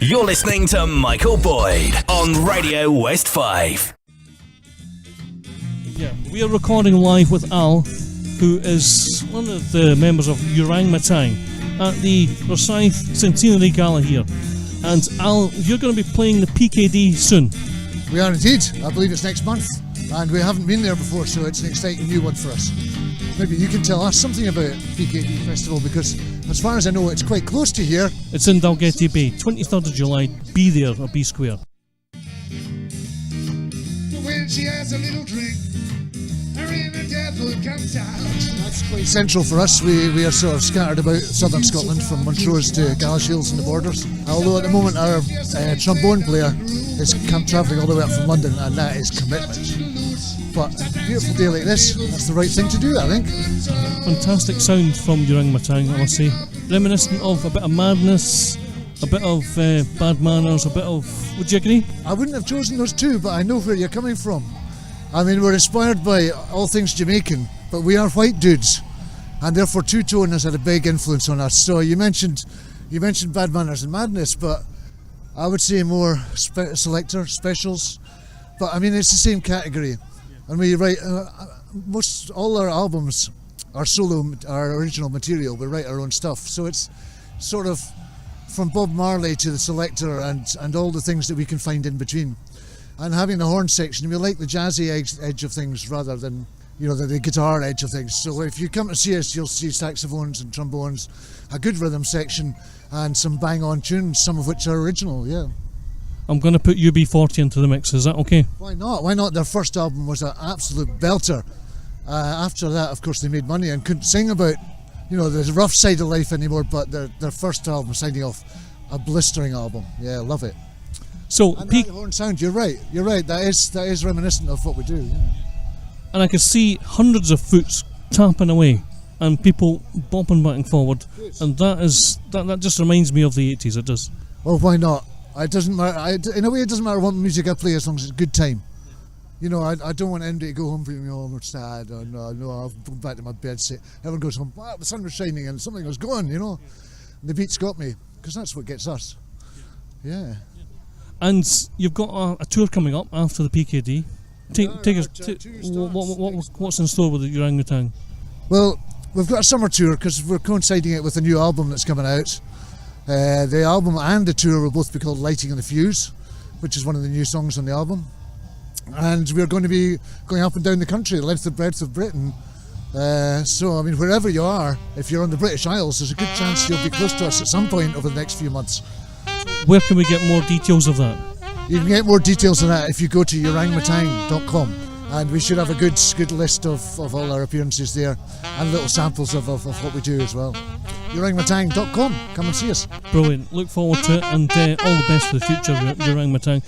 You're listening to Michael Boyd on Radio West 5. Yeah, we are recording live with Al, who is one of the members of UrangMatang at the Rosyth Centenary Gala here. And Al, you're going to be playing the PKD soon. We are indeed. I believe it's next month, and we haven't been there before, so it's an exciting new one for us. Maybe you can tell us something about PKD Festival, because as far as I know, it's quite close to here. It's in Dalgety Bay, 23rd of July. Be there at B Square. When she has a little drink, her inner devil comes out. That's quite central for us. We are sort of scattered about southern Scotland, from Montrose to Galashiels and the borders. Although at the moment our trombone player is travelling all the way up from London, and that is commitment. But a beautiful day like this, that's the right thing to do, I think. Fantastic sound from UrangMatang, I must say. Reminiscent of a bit of madness, a bit of bad manners, a bit of... Would you agree? I wouldn't have chosen those two, but I know where you're coming from. I mean, we're inspired by all things Jamaican, but we are white dudes, and therefore two-tone has had a big influence on us. So you mentioned bad manners and madness, but I would say more selector, specials. But I mean, it's the same category. And we write all our albums are our original material. We write our own stuff, so it's sort of from Bob Marley to the selector and all the things that we can find in between. And having the horn section, we like the jazzy edge of things rather than the guitar edge of things. So if you come to see us, you'll see saxophones and trombones, a good rhythm section, and some bang-on tunes, some of which are original. Yeah. I'm going to put UB40 into the mix, is that okay? Why not? Why not? Their first album was an absolute belter. After that, of course, they made money and couldn't sing about, the rough side of life anymore, but their first album, signing off, a blistering album. Yeah, love it. So, and that horn sound, you're right. That is reminiscent of what we do. Yeah. And I can see hundreds of foots tapping away and people bopping back and forward. Yes. And that just reminds me of the 80s, it does. Well, why not? It doesn't matter. In a way, it doesn't matter what music I play as long as it's a good time. I don't want anybody to go home feeling we're sad. Or no, I'll go back to my bed. Everyone goes home. Wow, the sun was shining and something was going. And the beats got me, because that's what gets us. Yeah. And you've got a tour coming up after the PKD. Take us. What's in store with the UrangMatang? Well, we've got a summer tour because we're coinciding it with a new album that's coming out. The album and the tour will both be called Lighting on the Fuse, which is one of the new songs on the album. And we're going to be going up and down the country, the length and breadth of Britain. So, I mean, wherever you are, if you're on the British Isles, there's a good chance you'll be close to us at some point over the next few months. Where can we get more details of that? You can get more details on that if you go to UrangMatang.com. And we should have a good list of all our appearances there, and little samples of what we do as well. UrangMatang.com. Come and see us. Brilliant. Look forward to it, and all the best for the future, UrangMatang.